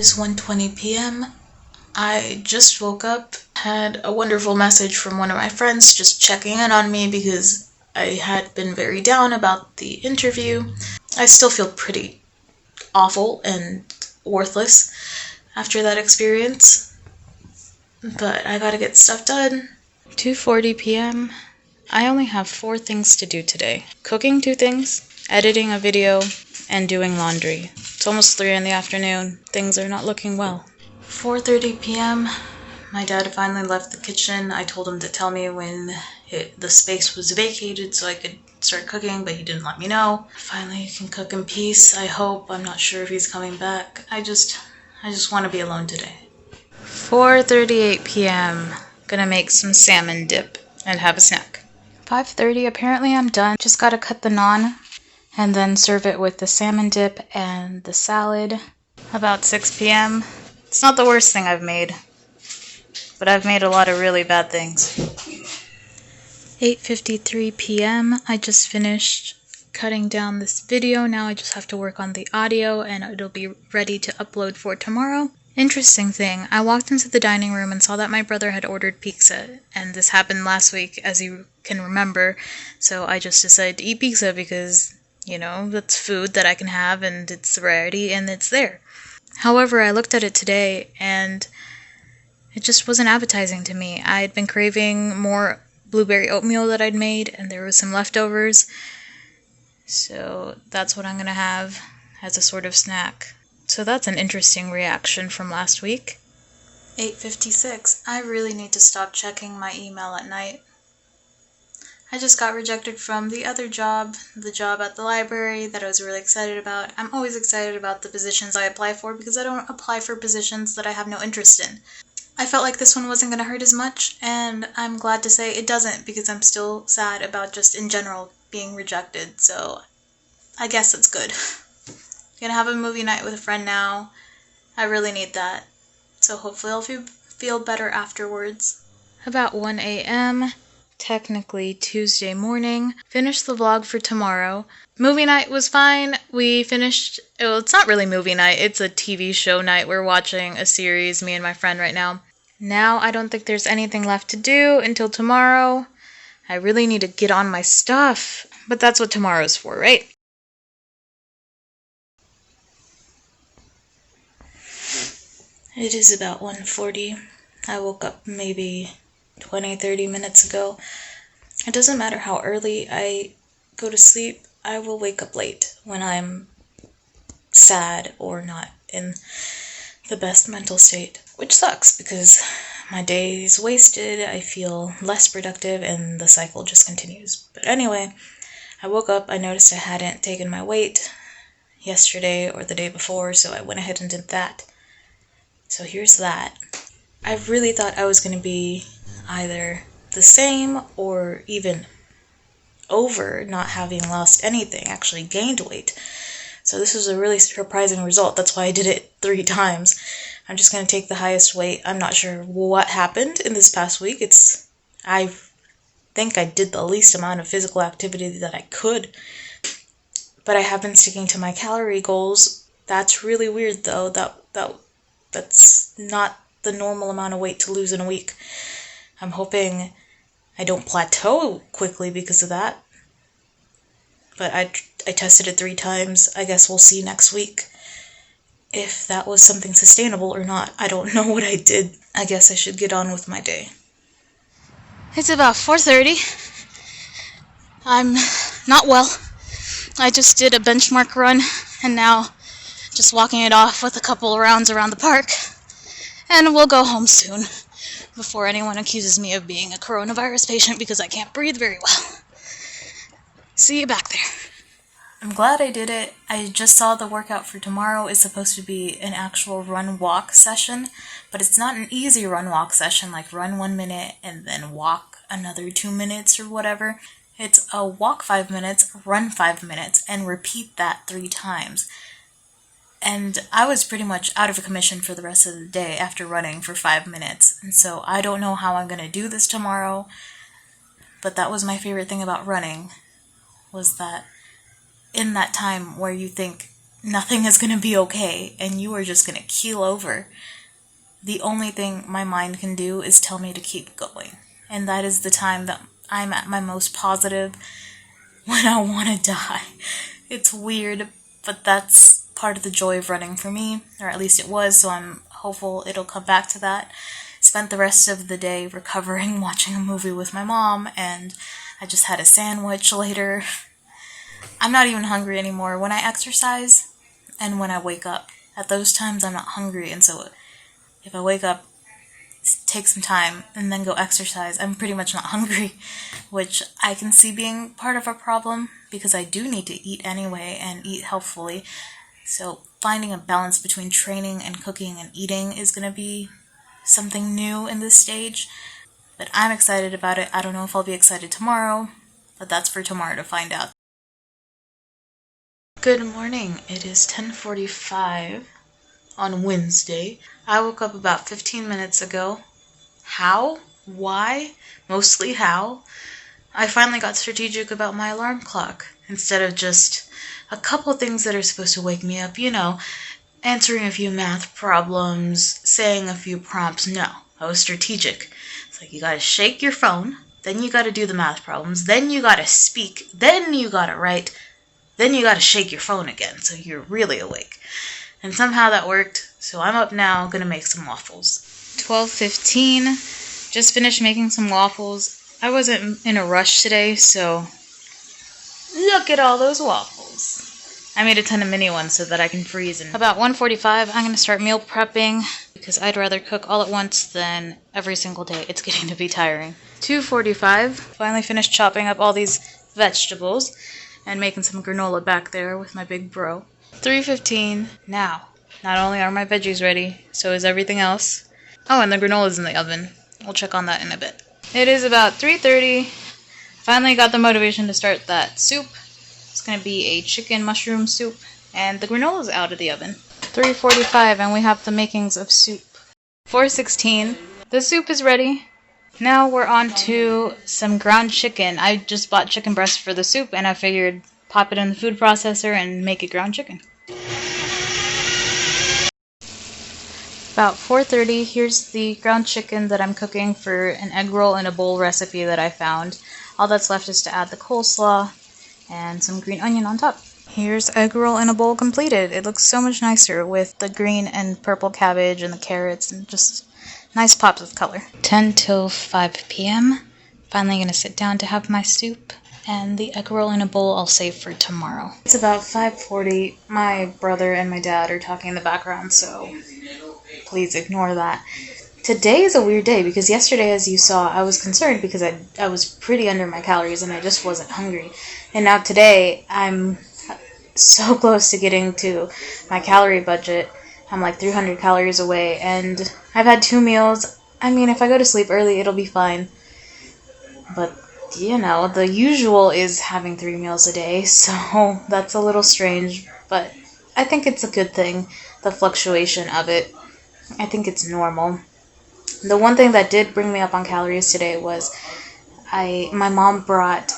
is 1:20 p.m. I just woke up, had a wonderful message from one of my friends just checking in on me because I had been very down about the interview. I still feel pretty awful and worthless after that experience, but I gotta get stuff done. 2:40 p.m. I only have 4 things to do today. Cooking 2 things, editing a video, and doing laundry. It's almost 3 in the afternoon. Things are not looking well. 4:30 p.m. My dad finally left the kitchen. I told him to tell me when the space was vacated so I could start cooking, but he didn't let me know. Finally, he can cook in peace, I hope. I'm not sure if he's coming back. I just want to be alone today. 4:38 p.m. Gonna make some salmon dip and have a snack. 5:30, apparently I'm done. Just gotta cut the naan and then serve it with the salmon dip and the salad. About 6 p.m. It's not the worst thing I've made, but I've made a lot of really bad things. 8:53 p.m. I just finished cutting down this video. Now I just have to work on the audio and it'll be ready to upload for tomorrow. Interesting thing, I walked into the dining room and saw that my brother had ordered pizza, and this happened last week, as you can remember, so I just decided to eat pizza because, you know, that's food that I can have and it's a rarity and it's there. However, I looked at it today and it just wasn't appetizing to me. I had been craving more blueberry oatmeal that I'd made and there was some leftovers, so that's what I'm gonna have as a sort of snack. So that's an interesting reaction from last week. 8:56. I really need to stop checking my email at night. I just got rejected from the other job, the job at the library that I was really excited about. I'm always excited about the positions I apply for because I don't apply for positions that I have no interest in. I felt like this one wasn't going to hurt as much, and I'm glad to say it doesn't because I'm still sad about just in general being rejected, so I guess it's good. Gonna have a movie night with a friend now. I really need that. So hopefully I'll feel better afterwards. About 1 a.m., technically Tuesday morning. Finished the vlog for tomorrow. Movie night was fine. We finished, well, it's not really movie night. It's a TV show night. We're watching a series, me and my friend right now. Now I don't think there's anything left to do until tomorrow. I really need to get on my stuff. But that's what tomorrow's for, right? It is about 1:40. I woke up maybe 20-30 minutes ago. It doesn't matter how early I go to sleep, I will wake up late when I'm sad or not in the best mental state, which sucks because my day is wasted, I feel less productive, and the cycle just continues. But anyway, I woke up, I noticed I hadn't taken my weight yesterday or the day before, so I went ahead and did that. So here's that. I really thought I was going to be either the same or even over, not having lost anything, actually gained weight. So this was a really surprising result. That's why I did it 3 times. I'm just going to take the highest weight. I'm not sure what happened in this past week. I think I did the least amount of physical activity that I could. But I have been sticking to my calorie goals. That's really weird though. That's not the normal amount of weight to lose in a week. I'm hoping I don't plateau quickly because of that. But I tested it 3 times. I guess we'll see next week if that was something sustainable or not. I don't know what I did. I guess I should get on with my day. It's about 4:30. I'm not well. I just did a benchmark run and now just walking it off with a couple of rounds around the park. And we'll go home soon before anyone accuses me of being a coronavirus patient because I can't breathe very well. See you back there. I'm glad I did it. I just saw the workout for tomorrow is supposed to be an actual run-walk session, but it's not an easy run-walk session like run 1 minute and then walk another 2 minutes or whatever. It's a walk 5 minutes, run 5 minutes, and repeat that 3 times. And I was pretty much out of commission for the rest of the day after running for 5 minutes. And so I don't know how I'm going to do this tomorrow. But that was my favorite thing about running, was that in that time where you think nothing is going to be okay and you are just going to keel over, the only thing my mind can do is tell me to keep going. And that is the time that I'm at my most positive, when I want to die. It's weird, but that's part of the joy of running for me, or at least it was, so I'm hopeful it'll come back to that. Spent the rest of the day recovering, watching a movie with my mom, and I just had a sandwich later. I'm not even hungry anymore when I exercise and when I wake up. At those times I'm not hungry, and so if I wake up, take some time, and then go exercise, I'm pretty much not hungry, which I can see being part of a problem because I do need to eat anyway and eat healthfully. So finding a balance between training and cooking and eating is going to be something new in this stage, but I'm excited about it. I don't know if I'll be excited tomorrow, but that's for tomorrow to find out. Good morning. It is 10:45 on Wednesday. I woke up about 15 minutes ago. How? Why? Mostly how. I finally got strategic about my alarm clock. Instead of just a couple things that are supposed to wake me up, answering a few math problems, saying a few prompts. No, I was strategic. It's like you gotta shake your phone, then you gotta do the math problems, then you gotta speak, then you gotta write, then you gotta shake your phone again, so you're really awake. And somehow that worked, so I'm up now, gonna make some waffles. 12:15, just finished making some waffles. I wasn't in a rush today, so look at all those waffles. I made a ton of mini ones so that I can freeze. And about 1:45, I'm gonna start meal prepping because I'd rather cook all at once than every single day. It's getting to be tiring. 2:45, finally finished chopping up all these vegetables and making some granola back there with my big bro. 3:15, now, not only are my veggies ready, so is everything else. Oh, and the granola's in the oven. We'll check on that in a bit. It is about 3:30. Finally got the motivation to start that soup. It's going to be a chicken mushroom soup, and the granola's out of the oven. 3:45, and we have the makings of soup. 4:16, the soup is ready. Now we're on to some ground chicken. I just bought chicken breast for the soup, and I figured pop it in the food processor and make it ground chicken. About 4:30, here's the ground chicken that I'm cooking for an egg roll in a bowl recipe that I found. All that's left is to add the coleslaw and some green onion on top. Here's egg roll in a bowl completed. It looks so much nicer with the green and purple cabbage and the carrots and just nice pops of color. 10 till 5 p.m. Finally gonna sit down to have my soup, and the egg roll in a bowl I'll save for tomorrow. It's about 5:40. My brother and my dad are talking in the background, so please ignore that. Today is a weird day because yesterday, as you saw, I was concerned because I was pretty under my calories and I just wasn't hungry. And now today, I'm so close to getting to my calorie budget. I'm like 300 calories away, and I've had 2 meals. I mean, if I go to sleep early, it'll be fine. But, the usual is having 3 meals a day, so that's a little strange. But I think it's a good thing, the fluctuation of it. I think it's normal. The one thing that did bring me up on calories today was my mom brought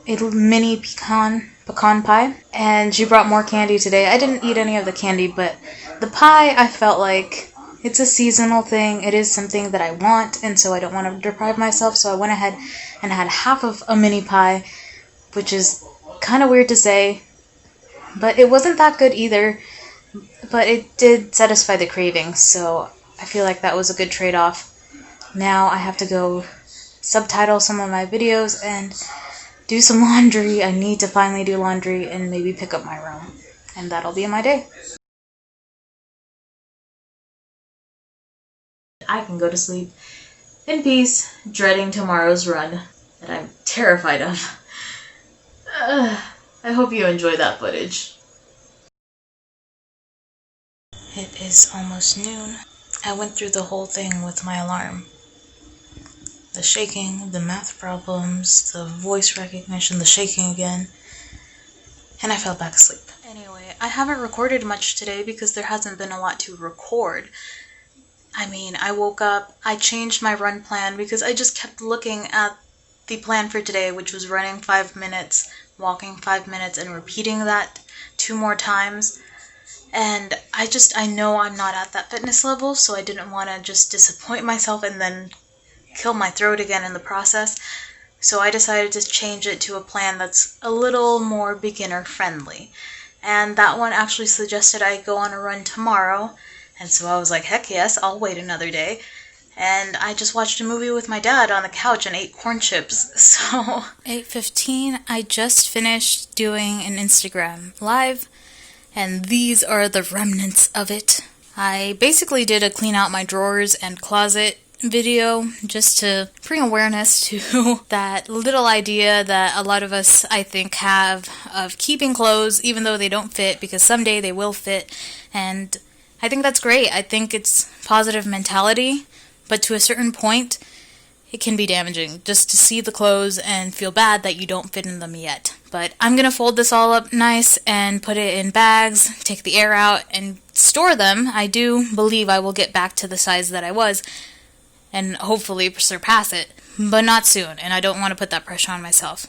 a mini pecan pie, and she brought more candy today. I didn't eat any of the candy, but the pie, I felt like it's a seasonal thing. It is something that I want, and so I don't want to deprive myself, so I went ahead and had half of a mini pie, which is kind of weird to say, but it wasn't that good either, but it did satisfy the craving, so I feel like that was a good trade-off. Now I have to go subtitle some of my videos and do some laundry. I need to finally do laundry and maybe pick up my room, and that'll be my day. I can go to sleep in peace, dreading tomorrow's run that I'm terrified of. I hope you enjoy that footage. It is almost noon. I went through the whole thing with my alarm. The shaking, the math problems, the voice recognition, the shaking again, and I fell back asleep. Anyway, I haven't recorded much today because there hasn't been a lot to record. I woke up, I changed my run plan because I just kept looking at the plan for today, which was running 5 minutes, walking 5 minutes, and repeating that 2 more times. And I know I'm not at that fitness level, so I didn't want to just disappoint myself and then kill my throat again in the process. So I decided to change it to a plan that's a little more beginner friendly. And that one actually suggested I go on a run tomorrow. And so I was like, heck yes, I'll wait another day. And I just watched a movie with my dad on the couch and ate corn chips. So 8:15, I just finished doing an Instagram live, and these are the remnants of it. I basically did a clean out my drawers and closet video just to bring awareness to that little idea that a lot of us, I think, have of keeping clothes even though they don't fit, because someday they will fit. And I think that's great. I think it's positive mentality, but to a certain point it can be damaging just to see the clothes and feel bad that you don't fit in them yet. But I'm going to fold this all up nice and put it in bags, take the air out, and store them. I do believe I will get back to the size that I was and hopefully surpass it, but not soon, and I don't want to put that pressure on myself.